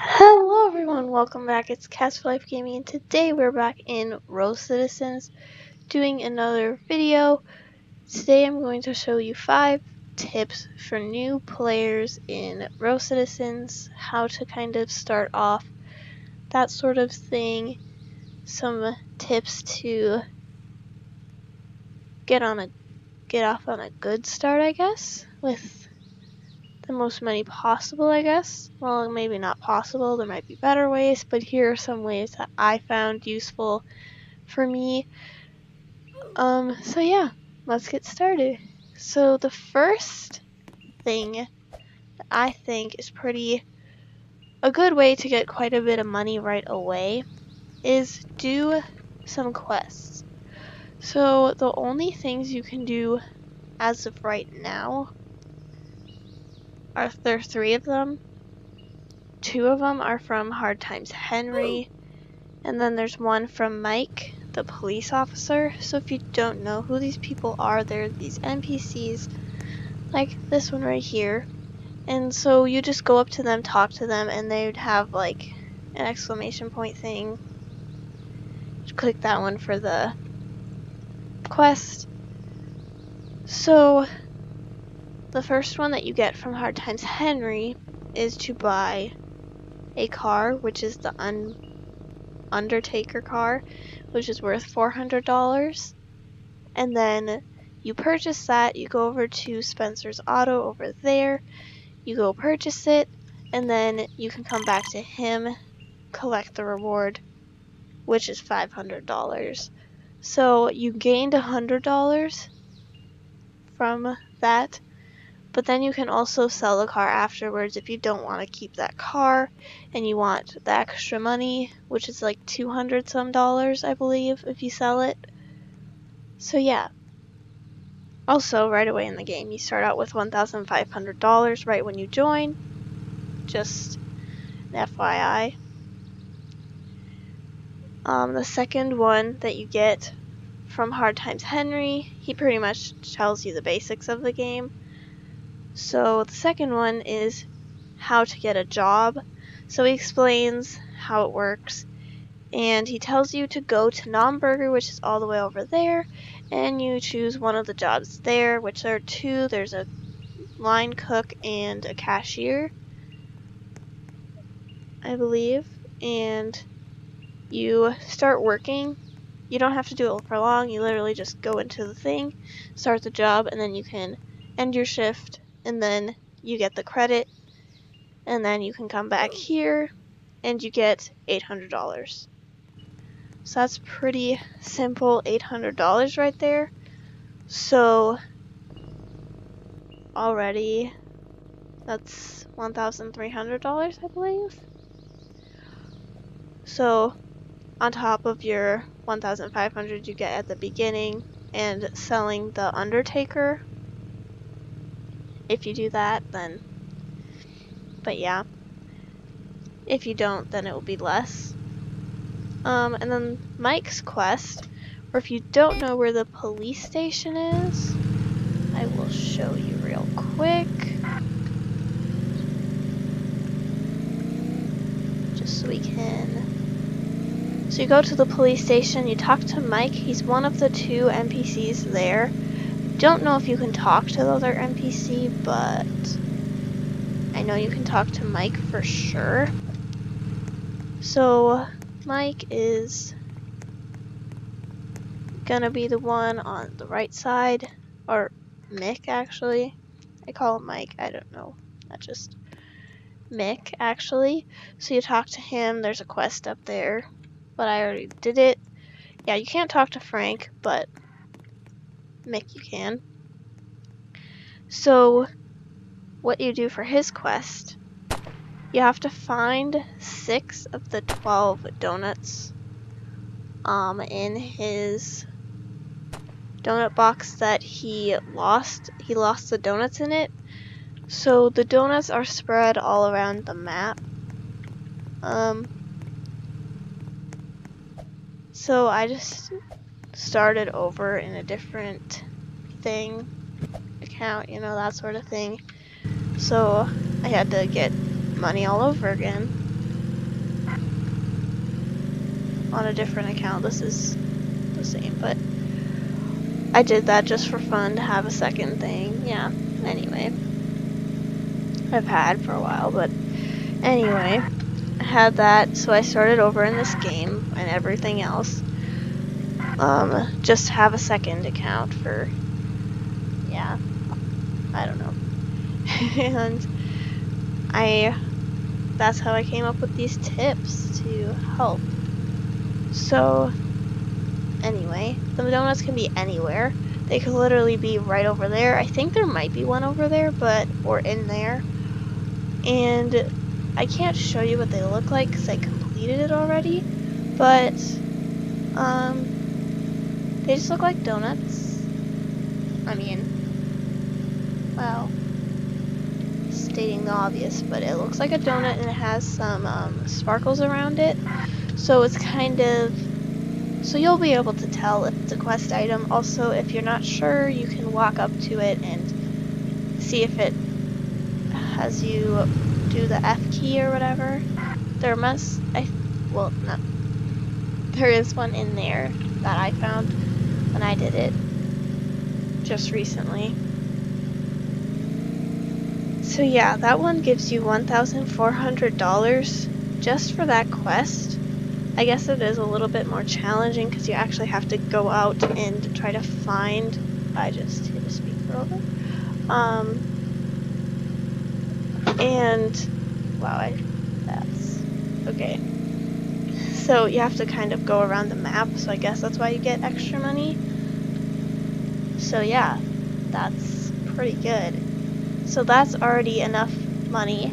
Hello everyone, welcome back. It's Cast for Life Gaming, and today we're back in RoCitizens doing another video. Today I'm going to show you 5 tips for new players in RoCitizens, how to kind of start off, that sort of thing. Some tips to get off on a good start, I guess, with the most money possible, I guess. Well, maybe not possible, there might be better ways, but here are some ways that I found useful for me. So yeah, let's get started. So the first thing that I think is a good way to get quite a bit of money right away is do some quests. So the only things you can do as of right now there are 3 of them. 2 of them are from Hard Times Henry, and then there's one from Mike, the police officer. So if you don't know who these people are, they're these NPCs like this one right here. And so you just go up to them, talk to them, and they would have like an exclamation point thing. Just click that one for the quest. So the first one that you get from Hard Times Henry is to buy a car, which is the Undertaker car, which is worth $400. And then you purchase that, you go over to Spencer's Auto over there, you go purchase it, and then you can come back to him, collect the reward, which is $500. So you gained $100 from that, but then you can also sell the car afterwards if you don't want to keep that car and you want the extra money, which is like $200 some, I believe, if you sell it. So yeah. Also, right away in the game, you start out with $1,500 right when you join. Just an FYI. The second one that you get from Hard Times Henry, he pretty much tells you the basics of the game. So the second one is how to get a job. So he explains how it works, and he tells you to go to Nomburger, which is all the way over there, and you choose one of the jobs there, which there are 2. There's a line cook and a cashier, I believe, and you start working. You don't have to do it for long, you literally just go into the thing, start the job, and then you can end your shift, and then you get the credit, and then you can come back here, and you get $800. So that's pretty simple, $800 right there. So already that's $1,300, I believe. So on top of your $1,500 you get at the beginning and selling the Undertaker. If you do that, then, but yeah, if you don't, then it will be less. And then Mike's quest, or if you don't know where the police station is, I will show you real quick. Just so we can... So you go to the police station, you talk to Mike, he's one of the 2 NPCs there. Don't know if you can talk to the other NPC, but I know you can talk to Mike for sure. So Mike is gonna be the one on the right side, or Mick actually. I call him Mike, I don't know, not just Mick actually. So you talk to him, there's a quest up there, but I already did it. Yeah, you can't talk to Frank, but Mick you can. So what you do for his quest, you have to find 6 of the 12 donuts in his donut box that he lost. He lost the donuts in it. So the donuts are spread all around the map. So I just started over in a different thing, account, you know, that sort of thing. So I had to get money all over again. on a different account. This is the same, but I did that just for fun to have a second thing. Yeah, anyway. I've had for a while, but anyway. I had that, so I started over in this game and everything else. Just have a second account for, yeah, I don't know. And that's how I came up with these tips to help. So, anyway, the donuts can be anywhere. They could literally be right over there. I think there might be one over there, or in there. And I can't show you what they look like because I completed it already. But, they just look like donuts. I mean, well, stating the obvious, but it looks like a donut and it has some sparkles around it. So it's kind of, so you'll be able to tell if it's a quest item. Also, if you're not sure, you can walk up to it and see if it has you do the F key or whatever. There is one in there that I found when I did it just recently. So yeah, that one gives you $1,400 just for that quest. I guess it is a little bit more challenging because you actually have to go out and try to find. I just hit a speaker over. And wow, that's okay. So you have to kind of go around the map. So I guess that's why you get extra money. So yeah, that's pretty good. So that's already enough money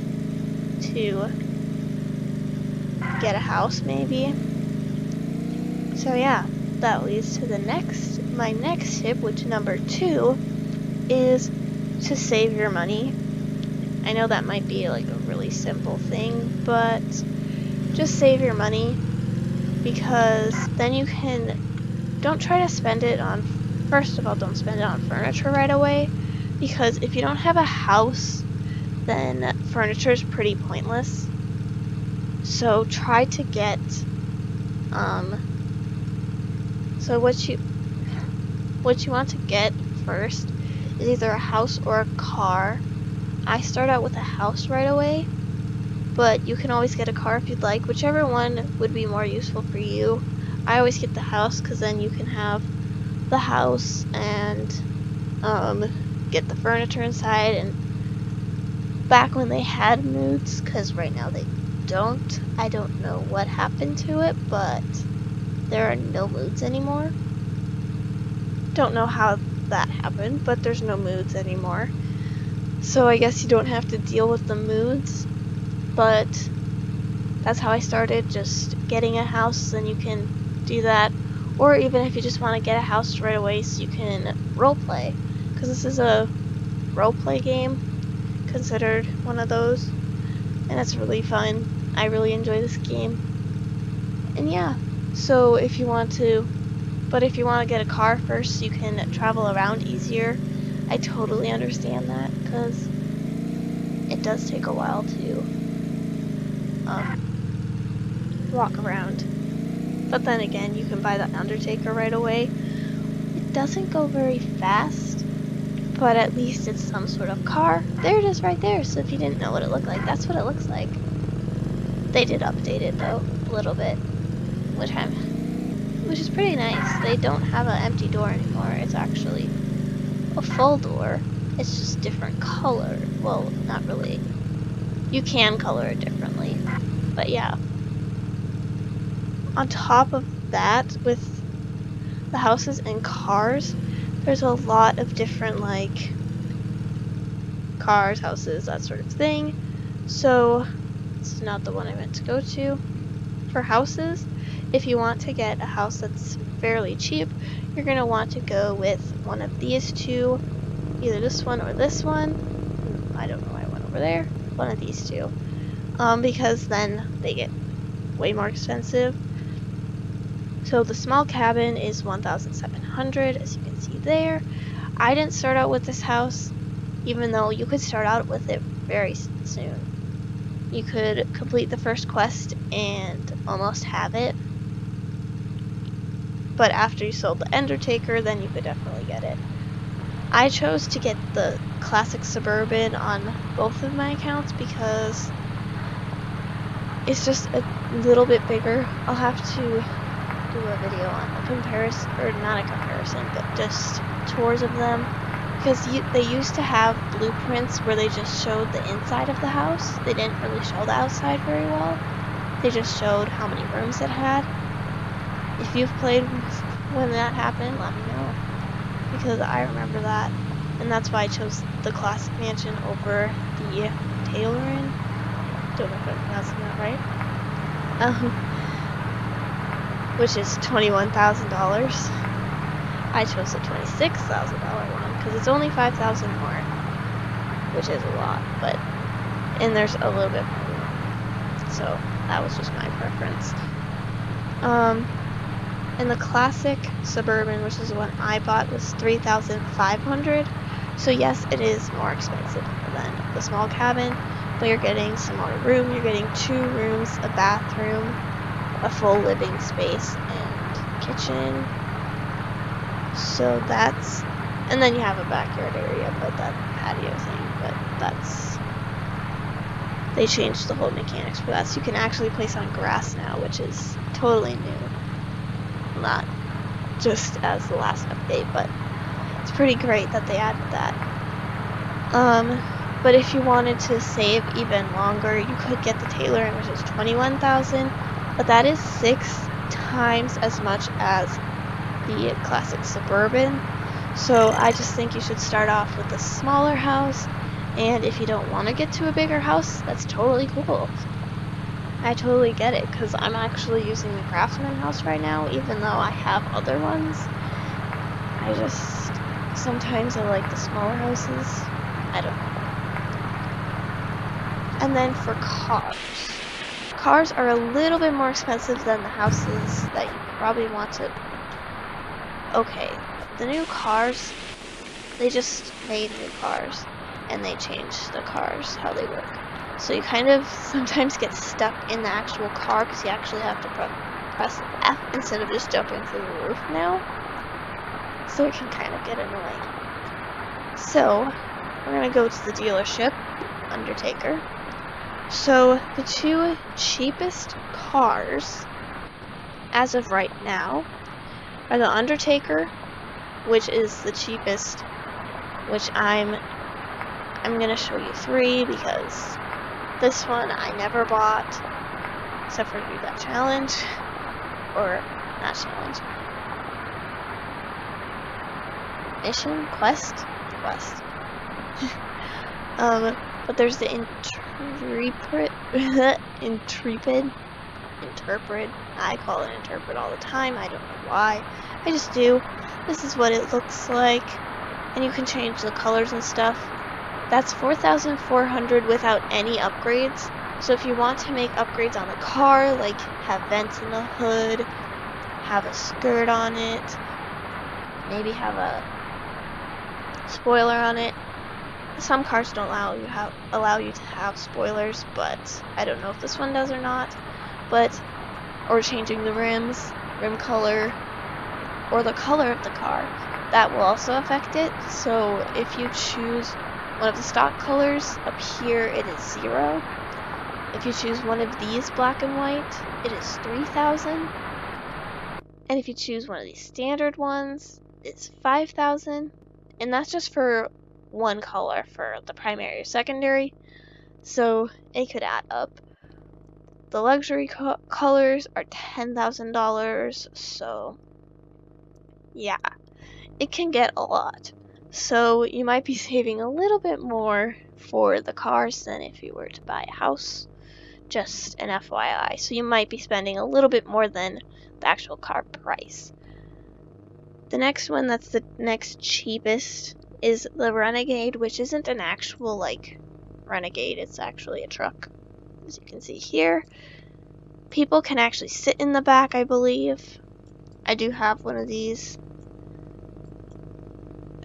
to get a house maybe. So yeah, that leads to my next tip, which number 2 is to save your money. I know that might be like a really simple thing, but just save your money because then you can, don't try to spend it on, first of all, don't spend it on furniture right away because if you don't have a house, then furniture is pretty pointless. So try to get, so what you want to get first is either a house or a car. I start out with a house right away, but you can always get a car if you'd like, whichever one would be more useful for you. I always get the house because then you can have the house and get the furniture inside. And back when they had moods, because right now they don't, I don't know what happened to it, but there are no moods anymore. Don't know how that happened, but there's no moods anymore. So I guess you don't have to deal with the moods, but that's how I started, just getting a house, then you can do that. Or even if you just want to get a house right away so you can roleplay, because this is a roleplay game, considered one of those, and it's really fun. I really enjoy this game. And yeah, so if you want to get a car first so you can travel around easier, I totally understand that, because it does take a while to walk around. But then again, you can buy the Undertaker right away. It doesn't go very fast, but at least it's some sort of car. There it is right there, so if you didn't know what it looked like, that's what it looks like. They did update it though, a little bit, which is pretty nice. They don't have an empty door anymore. It's actually a full door. It's just different color. Well, not really. You can color it differently, but yeah. On top of that, with the houses and cars, there's a lot of different, like, cars, houses, that sort of thing. So, it's not the one I meant to go to. For houses, if you want to get a house that's fairly cheap, you're going to want to go with one of these two, either this one or this one. I don't know why I went over there. One of these two. Because then they get way more expensive. So the small cabin is $1,700, as you can see there. I didn't start out with this house, even though you could start out with it very soon. You could complete the first quest and almost have it. but after you sold the Undertaker, then you could definitely get it. I chose to get the classic Suburban on both of my accounts because it's just a little bit bigger. I'll have to do a video on a comparison, or not a comparison, but just tours of them, because they used to have blueprints where they just showed the inside of the house. They didn't really show the outside very well. They just showed how many rooms it had. If you've played when that happened, let me know, because I remember that, and that's why I chose the classic mansion over the Taylorin. Don't know if I'm pronouncing that right. Which is $21,000. I chose the $26,000 one because it's only $5,000 more, which is a lot, and there's a little bit more room. So that was just my preference. And the classic Suburban, which is the one I bought, was $3,500. So yes, it is more expensive than the small cabin, but you're getting some more room. You're getting 2 rooms, a bathroom, a full living space, and kitchen. So that's, and then you have a backyard area, but that patio thing, but they changed the whole mechanics for that. So you can actually place on grass now, which is totally new. Not just as the last update, but it's pretty great that they added that. But if you wanted to save even longer, you could get the Taylorin, which is $21,000, but that is 6 times as much as the classic Suburban. So I just think you should start off with a smaller house, and if you don't want to get to a bigger house, that's totally cool. I totally get it, because I'm actually using the Craftsman house right now, even though I have other ones. Sometimes I like the smaller houses. I don't know. And then for cars. Cars are a little bit more expensive than the houses that you probably want to. Okay, the new cars, they just made new cars, and they changed the cars, how they work. So you kind of sometimes get stuck in the actual car because you actually have to press F instead of just jumping through the roof now. So it can kind of get annoying. So we're going to go to the dealership, Undertaker. So the 2 cheapest cars as of right now are the Undertaker, which is the cheapest, which I'm going to show you 3 because this one I never bought, except for do that challenge, or not challenge, mission, quest. But there's the Intrepid. I call it Intrepid all the time. I don't know why. I just do. This is what it looks like, and you can change the colors and stuff. That's $4,400 without any upgrades. So if you want to make upgrades on the car, like have vents in the hood, have a skirt on it, maybe have a spoiler on it. Some cars don't allow you to have spoilers, but I don't know if this one does or not. Or changing the rims, rim color, or the color of the car, that will also affect it. So if you choose one of the stock colors, up here it is 0. If you choose one of these black and white, it is 3,000. And if you choose one of these standard ones, it's 5,000. And that's just for one color for the primary or secondary. So it could add up. The luxury colors are $10,000. So yeah, it can get a lot. So you might be saving a little bit more for the cars than if you were to buy a house. Just an FYI. So you might be spending a little bit more than the actual car price. The next one that's the next cheapest is the Renegade, which isn't an actual Renegade, it's actually a truck. As you can see here, people can actually sit in the back, I believe. I do have one of these.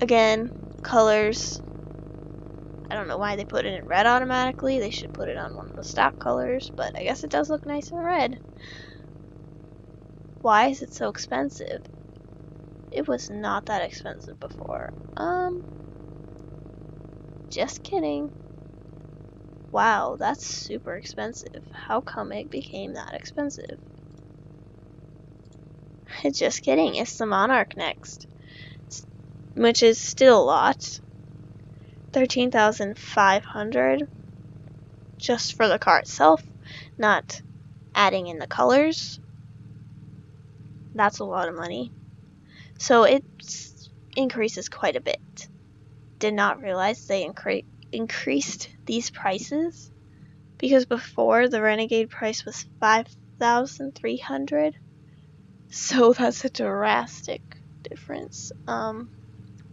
Again, colors, I don't know why they put it in red automatically. They should put it on one of the stock colors, but I guess it does look nice in red. Why is it so expensive? It was not that expensive before. Just kidding. Wow, that's super expensive. How come it became that expensive? Just kidding, it's the Monarch next. Which is still a lot. 13,500 just for the car itself, not adding in the colors. That's a lot of money. So it increases quite a bit. Did not realize they increased these prices, because before the Renegade price was 5,300. So that's a drastic difference.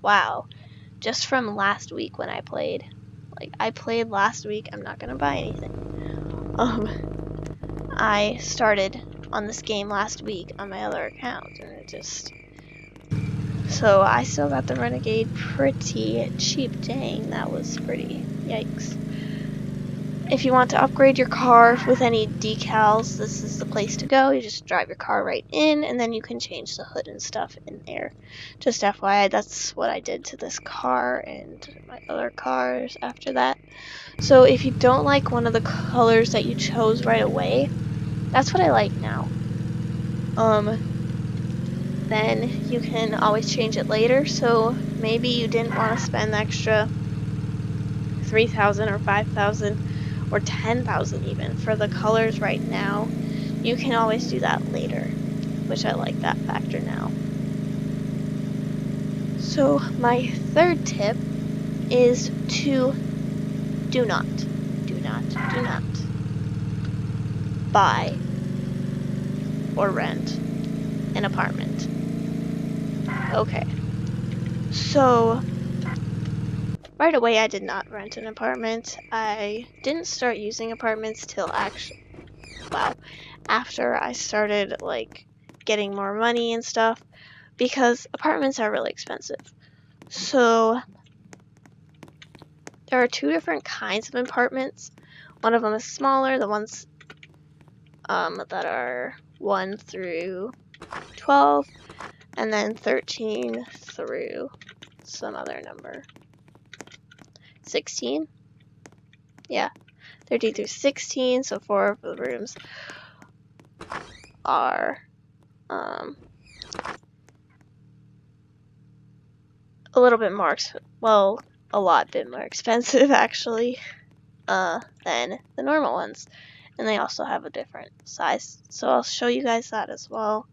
Wow. Just from last week when I played. Like, I played last week. I'm not gonna buy anything. I started on this game last week on my other account, and it just... So I still got the Renegade pretty cheap. Dang, that was pretty. Yikes. If you want to upgrade your car with any decals, this is the place to go. You just drive your car right in, and then you can change the hood and stuff in there. Just FYI, that's what I did to this car and my other cars after that. So if you don't like one of the colors that you chose right away, that's what I like now. Then you can always change it later. So maybe you didn't want to spend the extra 3,000 or 5,000 or 10,000 even for the colors right now. You can always do that later, which I like that factor now. So my third tip is to do not buy or rent an apartment. Okay. So right away I did not rent an apartment. I didn't start using apartments till after I started like getting more money and stuff, because apartments are really expensive. So there are two different kinds of apartments. One of them is smaller, the ones that are 1 through 12, and then 13 through some other number. 16? Yeah, 13 through 16, so 4 of the rooms are a little bit more, a lot bit more expensive actually, than the normal ones. And they also have a different size, so I'll show you guys that as well.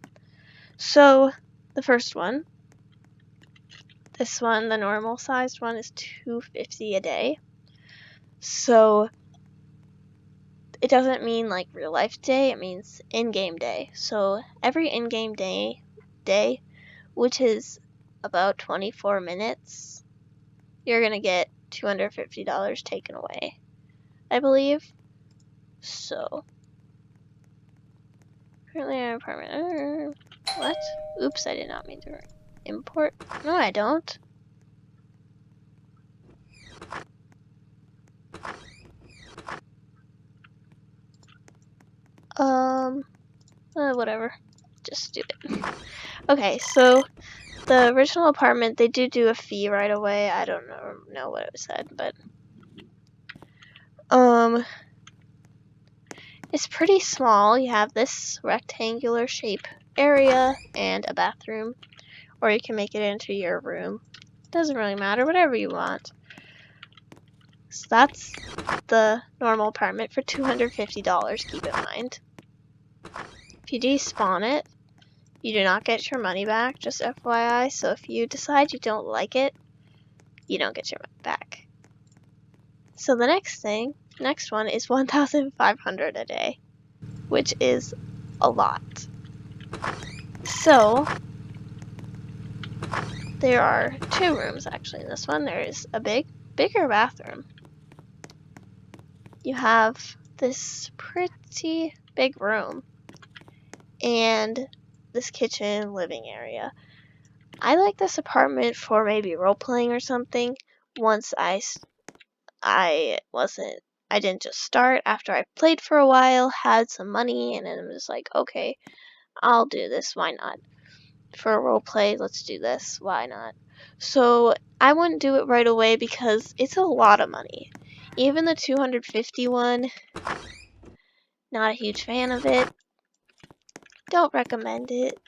So the first one, this one, the normal sized one, is $250 a day. So it doesn't mean like real life day, it means in-game day. So every in-game day, which is about 24 minutes, you're gonna get $250 taken away, I believe. So currently our apartment. What? Oops, I did not mean to import. No, I don't. Whatever. Just do it. Okay, so the original apartment, they do a fee right away. I don't know what it said, but it's pretty small. You have this rectangular shape area and a bathroom, or you can make it into your room. Doesn't really matter, whatever you want. So that's the normal apartment for $250, keep in mind. If you despawn it, you do not get your money back, just FYI. So if you decide you don't like it, you don't get your money back. So the next one is 1,500 a day, which is a lot. So there are 2 rooms actually in this one. There is a bigger bathroom. You have this pretty big room and this kitchen living area. I like this apartment for maybe role playing or something. Once I didn't just start. After I played for a while, had some money, and then was like, okay, I'll do this, why not? for a role play, let's do this. Why not? So I wouldn't do it right away because it's a lot of money. Even the 250 one, not a huge fan of it. Don't recommend it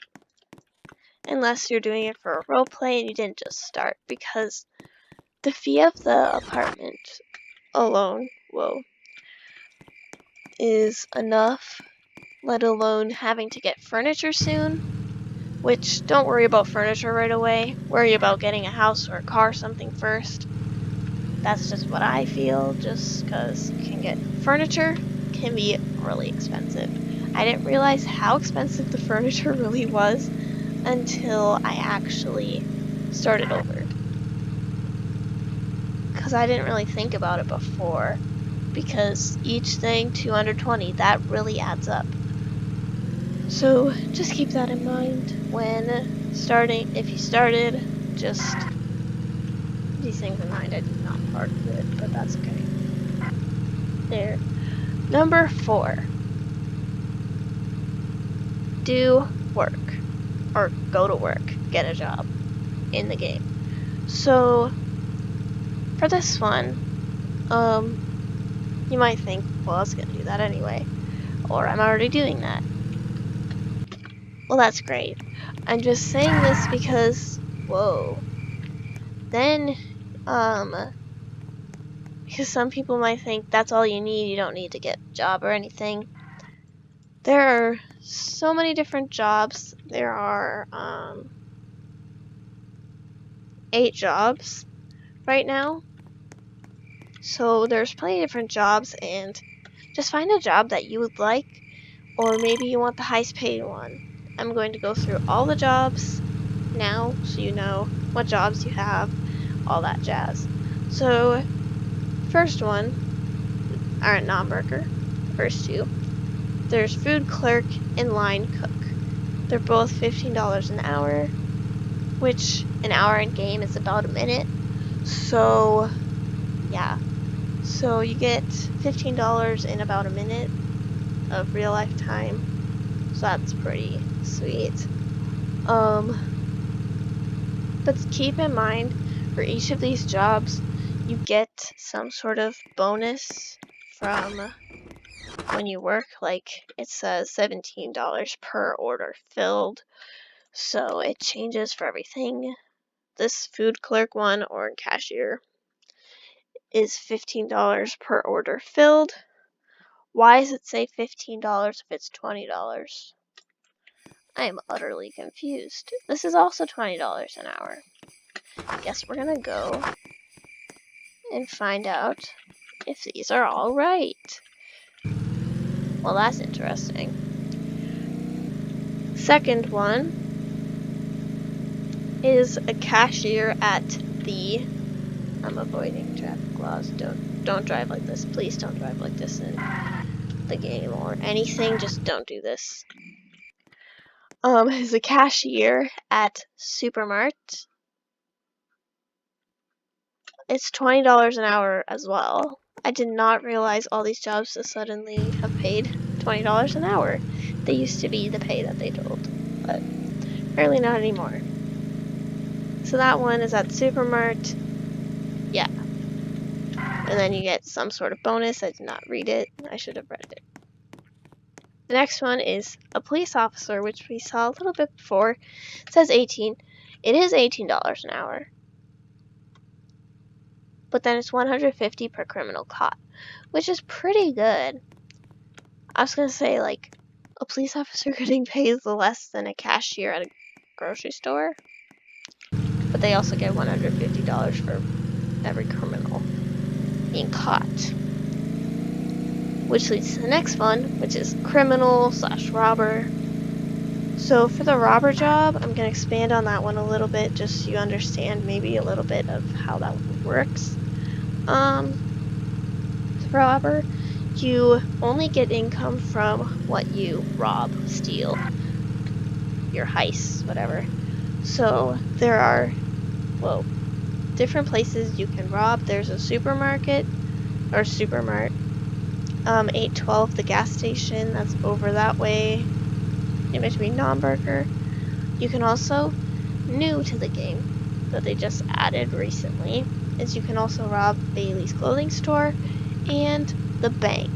unless you're doing it for a role play and you didn't just start, because the fee of the apartment alone, is enough, let alone having to get furniture soon. Which, don't worry about furniture right away. Worry about getting a house or a car, something first. That's just what I feel, just because you can get furniture can be really expensive. I didn't realize how expensive the furniture really was until I actually started over. Because I didn't really think about it before. Because each thing, 220, that really adds up. So just keep that in mind when starting. If you started, just these things in mind. I did not part of it, but that's okay. There. Number 4. Do work. Or go to work. Get a job in the game. So for this one, you might think, well, I was gonna do that anyway. Or I'm already doing that. Well, that's great. I'm just saying this because, then, because some people might think that's all you need, you don't need to get a job or anything. There are so many different jobs. There are, 8 jobs right now. So there's plenty of different jobs, and just find a job that you would like, or maybe you want the highest paid one. I'm going to go through all the jobs now so you know what jobs you have, all that jazz. So, first one, are non-worker. First 2. There's food clerk and line cook. They're both $15 an hour, which an hour in game is about a minute. So, yeah. So you get $15 in about a minute of real life time. So that's pretty sweet. But keep in mind, for each of these jobs, you get some sort of bonus from when you work. Like, it says $17 per order filled. So it changes for everything. This food clerk one, or cashier, is $15 per order filled. Why does it say $15 if it's $20? I am utterly confused. This is also $20 an hour. Guess we're gonna go and find out if these are all right. Well, that's interesting. Second one is a cashier at the... I'm avoiding traffic laws. Don't drive like this. Please don't drive like this in the game or anything. Just don't do this. Is a cashier at Supermart. It's $20 an hour as well. I did not realize all these jobs so suddenly have paid $20 an hour. They used to be the pay that they told, but apparently not anymore. So that one is at Supermart. Yeah. And then you get some sort of bonus. I did not read it. I should have read it. The next one is a police officer, which we saw a little bit before. It says 18. It is $18 an hour. But then it's $150 per criminal caught, which is pretty good. I was gonna say, like, a police officer getting paid less than a cashier at a grocery store, but they also get $150 for every criminal being caught. Which leads to the next one, which is criminal/robber. So for the robber job, I'm gonna expand on that one a little bit, just so you understand maybe a little bit of how that works. Robber, you only get income from what you rob, steal, your heists, whatever. So there are, different places you can rob. There's a supermarket, or Supermart. 812, the gas station, that's over that way, in between non-burger. You can also, new to the game that they just added recently, is you can also rob Bailey's clothing store and the bank.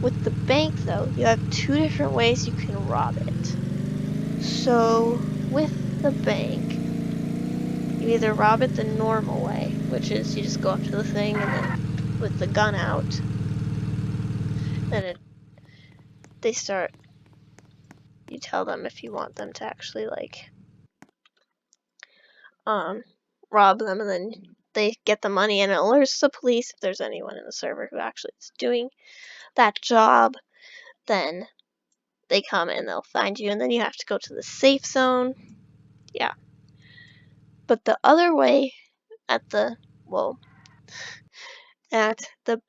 With the bank, though, you have two different ways you can rob it. So, with the bank, you either rob it the normal way, which is you just go up to the thing and then with the gun out, then they start. You tell them if you want them to actually rob them, and then they get the money and it alerts the police if there's anyone in the server who actually is doing that job. Then they come and they'll find you, and then you have to go to the safe zone. Yeah. But the other way at the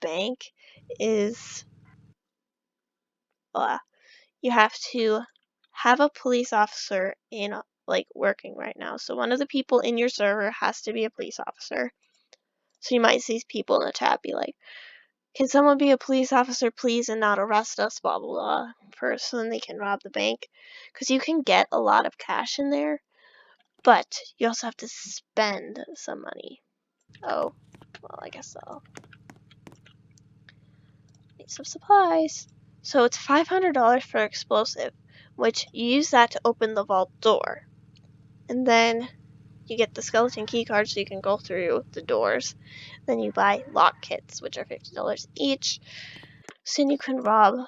bank is you have to have a police officer in working right now. So one of the people in your server has to be a police officer. So you might see people in the chat be like, "Can someone be a police officer, please, and not arrest us?" Blah blah blah. First, so then they can rob the bank, because you can get a lot of cash in there, but you also have to spend some money. Oh, well, I guess I'll need some supplies. So it's $500 for explosive, which you use that to open the vault door. And then you get the skeleton key card so you can go through the doors. Then you buy lock kits, which are $50 each. So then you can rob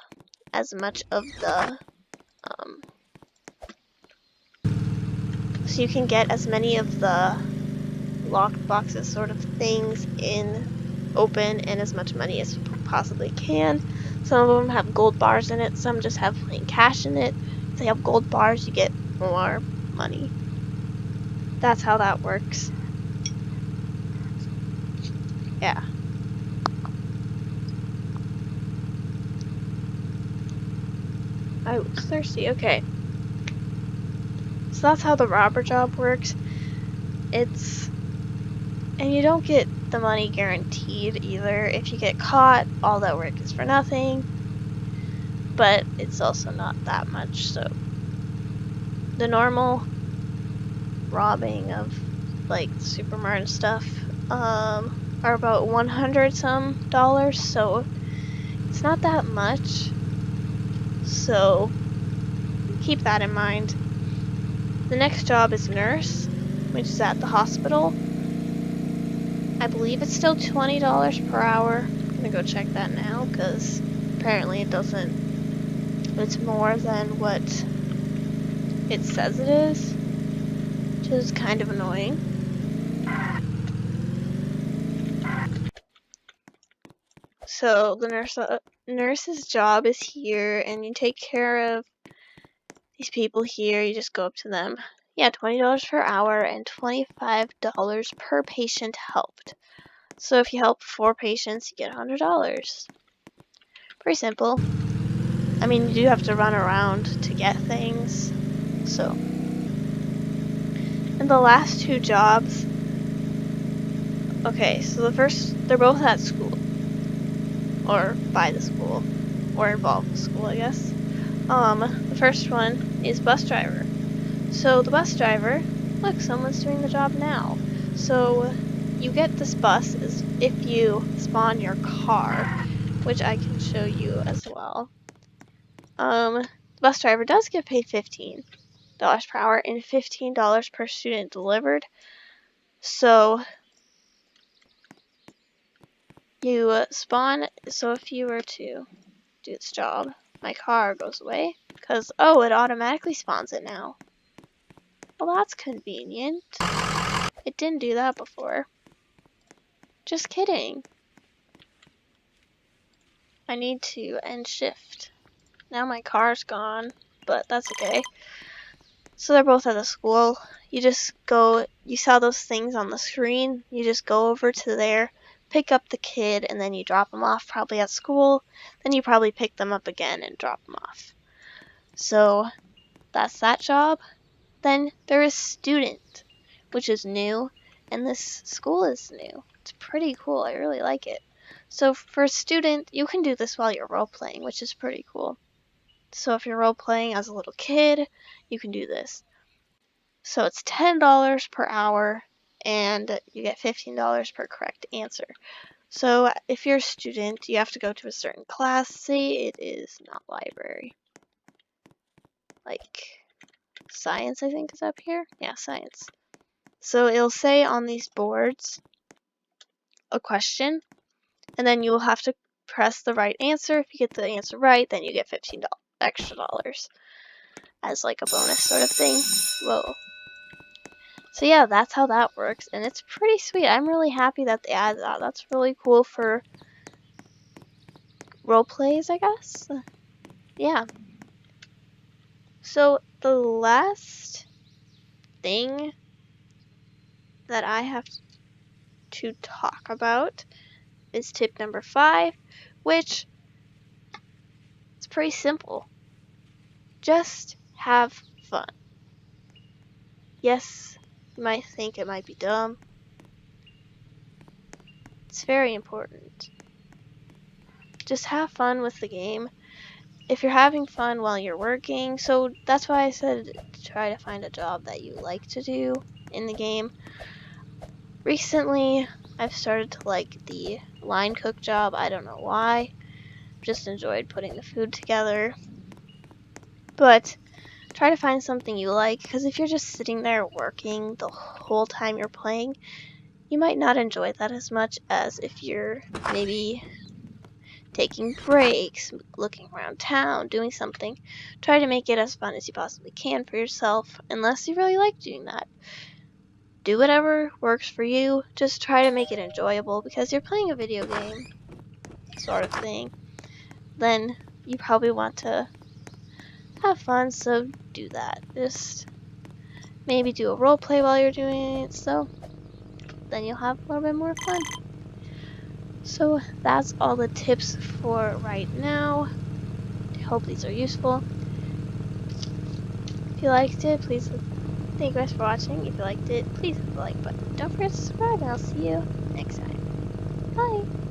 as much of the so you can get as many of the locked boxes sort of things in open and as much money as you possibly can. Some of them have gold bars in it, some just have plain cash in it. If they have gold bars, you get more money. That's how that works. Yeah. I was thirsty. Okay. So that's how the robber job works. And you don't get the money guaranteed either. If you get caught, all that work is for nothing. But it's also not that much, so the normal robbing of the supermarket stuff are about $100 some, so it's not that much. So keep that in mind. The next job is nurse, which is at the hospital. I believe it's still $20 per hour. I'm gonna go check that now, because apparently it doesn't. It's more than what it says it is, which is kind of annoying. So the nurse's job is here, and you take care of these people here. You just go up to them. Yeah, $20 per hour and $25 per patient helped. So if you help 4 patients, you get $100. Pretty simple. I mean, you do have to run around to get things. So, and the last 2 jobs. Okay, so the first, they're both at school, or by the school, or involved with school, I guess. The first one is bus driver. So the bus driver, look, someone's doing the job now. So you get this bus is if you spawn your car, which I can show you as well. The bus driver does get paid $15 per hour and $15 per student delivered. So you spawn, so if you were to do this job, my car goes away, because, oh, it automatically spawns it now. Well, that's convenient. It didn't do that before. Just kidding. I need to end shift. Now my car's gone, but that's okay. So they're both at the school. You just go, you saw those things on the screen, you just go over to there, pick up the kid, and then you drop them off probably at school. Then you probably pick them up again and drop them off. So that's that job. Then there is student, which is new, and this school is new. It's pretty cool. I really like it. So for a student, you can do this while you're role playing, which is pretty cool. So if you're role playing as a little kid, you can do this. So it's $10 per hour, and you get $15 per correct answer. So if you're a student, you have to go to a certain class. Say it is not library. Like science, I think is up here. Yeah, science. So it'll say on these boards a question, and then you will have to press the right answer. If you get the answer right, then you get $15 extra as like a bonus sort of thing. Whoa. So yeah, that's how that works, and it's pretty sweet. I'm really happy that they added that. That's really cool for role plays, I guess. Yeah. So the last thing that I have to talk about is tip number 5, which is pretty simple. Just have fun. Yes, you might think it might be dumb. It's very important. Just have fun with the game. If you're having fun while you're working, so that's why I said try to find a job that you like to do in the game. Recently, I've started to like the line cook job. I don't know why. Just enjoyed putting the food together. But try to find something you like, because if you're just sitting there working the whole time you're playing, you might not enjoy that as much as if you're maybe taking breaks, looking around town, doing something. Try to make it as fun as you possibly can for yourself, unless you really like doing that. Do whatever works for you. Just try to make it enjoyable, because you're playing a video game sort of thing. Then you probably want to have fun, so do that. Just maybe do a role play while you're doing it, so then you'll have a little bit more fun. So that's all the tips for right now. I hope these are useful. If you liked it, please thank you guys for watching. If you liked it, please hit the like button. Don't forget to subscribe, and I'll see you next time. Bye!